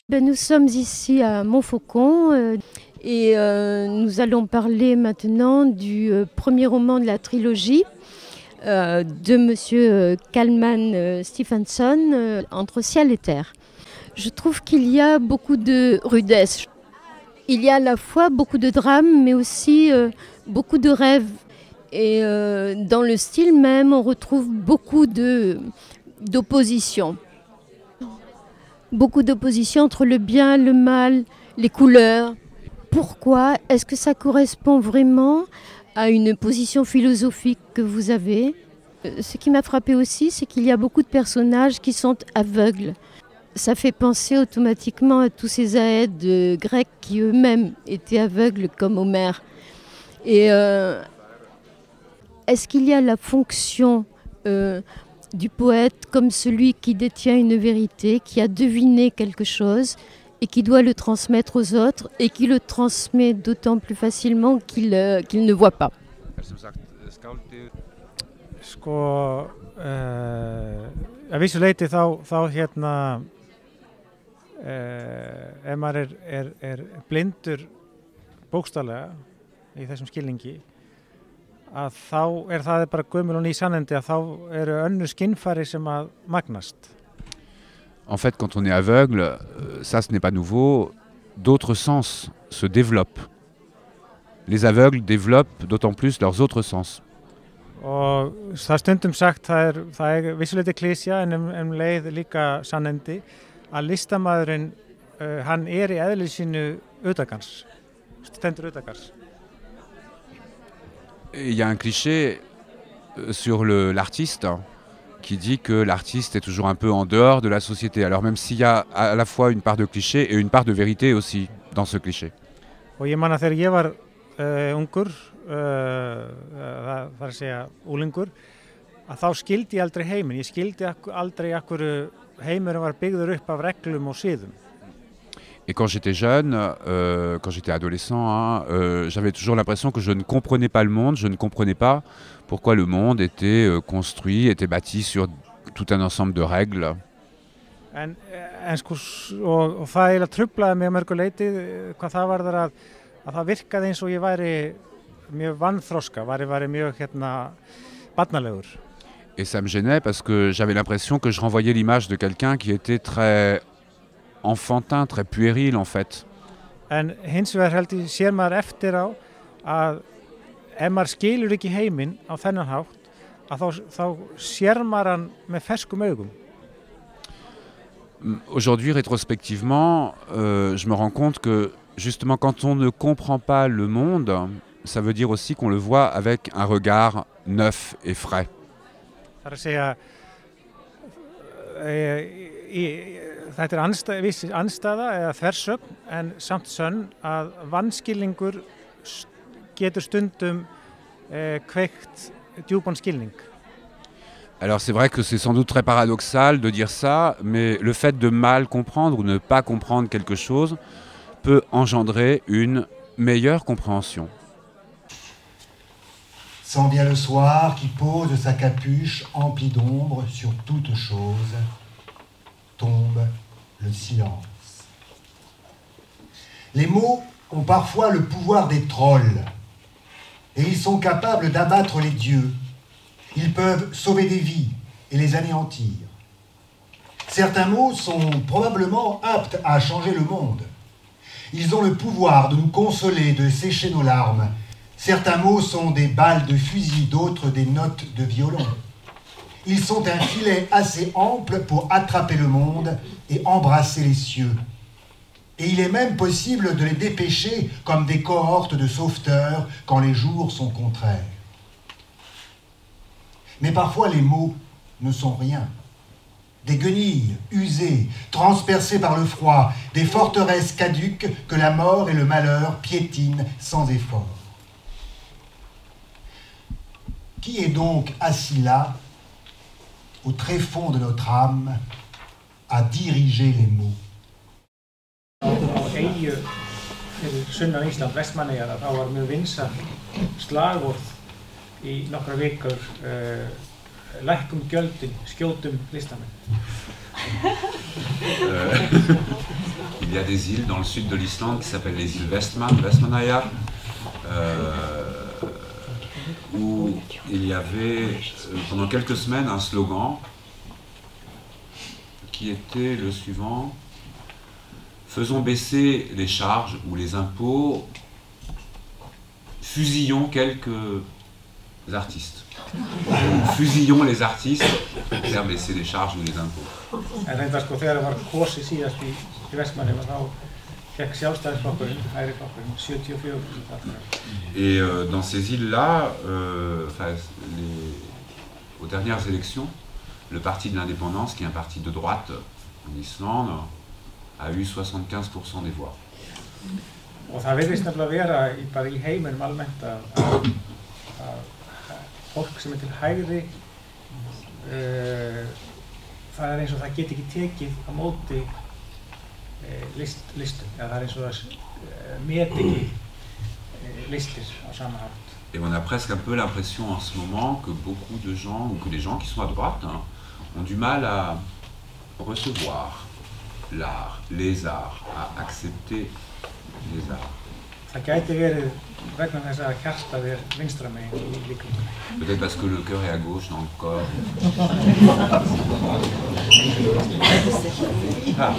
Nous sommes ici à Montfaucon et nous allons parler maintenant du premier roman de la trilogie de Monsieur Kalman Stephenson, Entre ciel et terre. Je trouve qu'il y a beaucoup de rudesse. Il y a à la fois beaucoup de drame mais aussi beaucoup de rêves. Et dans le style même, on retrouve beaucoup d'opposition. Beaucoup d'opposition entre le bien, le mal, les couleurs. Pourquoi? Est-ce que ça correspond vraiment à une position philosophique que vous avez? Ce qui m'a frappé aussi, c'est qu'il y a beaucoup de personnages qui sont aveugles. Ça fait penser automatiquement à tous ces aèdes grecs qui eux-mêmes étaient aveugles comme Homère. Et est-ce qu'il y a la fonction du poète comme celui qui détient une vérité, qui a deviné quelque chose et qui doit le transmettre aux autres et qui le transmet d'autant plus facilement qu'il ne voit pas. Sko, að vissu leyti þá hérna, ef maður er blindur bókstaflega í þessum skilningi, að þá það bara gömul og ný sannindi að þá eru önnur skynfæri sem að magnast. En fait, quand on est aveugle, ça ce n'est pas nouveau, d'autres sens se développent. Les aveugles développent d'autant plus leurs autres sens. Og það stundum sagt, það vissuleyti klysja en leið líka sannindi, að listamaðurinn, hann í eðli sínu utangarðs, stendur utangarðs. Il y a un cliché sur l'artiste qui dit que l'artiste est toujours un peu en dehors de la société. Alors même s'il y a à la fois une part de cliché et une part de vérité aussi dans ce cliché. Og ég man að þegar ég var ungur, það að segja úlingur, að þá skildi ég aldrei heiminn. Ég skildi aldrei af hverju heimurinn var byggður upp af reglum og siðum. Et quand j'étais jeune, quand j'étais adolescent, j'avais toujours l'impression que je ne comprenais pas le monde, je ne comprenais pas pourquoi le monde était construit, était bâti sur tout un ensemble de règles. En sko, og það eiginlega truflaði mig að mörgu leyti hvað það varðar að það virkaði eins og ég væri mjög vanþroska, væri mjög barnalegur. Et ça me gênait parce que j'avais l'impression que je renvoyais l'image de quelqu'un qui était très enfantin, très puéril en fait. En hins vegar held ég sér maður eftir á að ef maður skilur ekki heiminn á þennan hátt, að þá sér maður hann með ferskum augum. Aujourd'hui, rétrospectivement, je me rends compte que justement quand on ne comprend pas le monde, ça veut dire aussi qu'on le voit avec un regard neuf et frais. Það að segja, þetta viss andstæða eða þversögn en samt sönn að vanskilningur getur stundum kveikt djúpan skilning. Alors c'est vrai que c'est sans doute très paradoxal de dire ça, mais le fait de mal comprendre ou ne pas comprendre quelque chose peut engendrer une meilleure compréhension. S'en vient le soir qui pose sa capuche emplie d'ombre sur toute chose. Tombe le silence. Les mots ont parfois le pouvoir des trolls et ils sont capables d'abattre les dieux. Ils peuvent sauver des vies et les anéantir. Certains mots sont probablement aptes à changer le monde. Ils ont le pouvoir de nous consoler, de sécher nos larmes. Certains mots sont des balles de fusil, d'autres des notes de violon. Ils sont un filet assez ample pour attraper le monde et embrasser les cieux. Et il est même possible de les dépêcher comme des cohortes de sauveteurs quand les jours sont contraires. Mais parfois les mots ne sont rien. Des guenilles usées, transpercées par le froid, des forteresses caduques que la mort et le malheur piétinent sans effort. Qui est donc assis là, au tréfonds de notre âme, à diriger les mots? Á eyju fyrir sunnan Ísland, Vestmannaeyjar, þá var mjög vinsælt slagorð í nokkrar vikur, lækkum gjöldin, skjótum listamenn. Il y a des îles dans le sud de l'Islande qui s'appellent les îles Vestmannaeyjar, où il y avait pendant quelques semaines un slogan qui était le suivant: faisons baisser les charges ou les impôts, fusillons quelques artistes. Fusillons les artistes, faire baisser les charges ou les impôts. En reyndar sko þegar það var kosið síðast í Vestmannaeyjum þá fekk Sjálfstæðisflokkurinn, Hægriflokkurinn, 74% atkvæða. Et dans ces îles-là, aux dernières élections, le parti de l'indépendance, qui est un parti de droite en Islande, a eu 75% des voix. Og það virðist nefnilega vera bara í heiminum almennt að fólk sem til hægri það eins og það get ekki tekið á móti listum, eða það eins og það met ekki listir á sama hátt. Et on a presque un peu l'impression en ce moment que beaucoup de gens, ou que les gens qui sont à droite, ont du mal à recevoir l'art, les arts, à accepter les arts. Það gæti verið vegna þess að hjartað vinstra megin í líkamanum. Peut-être parce que le cœur est à gauche dans le corps. Ah.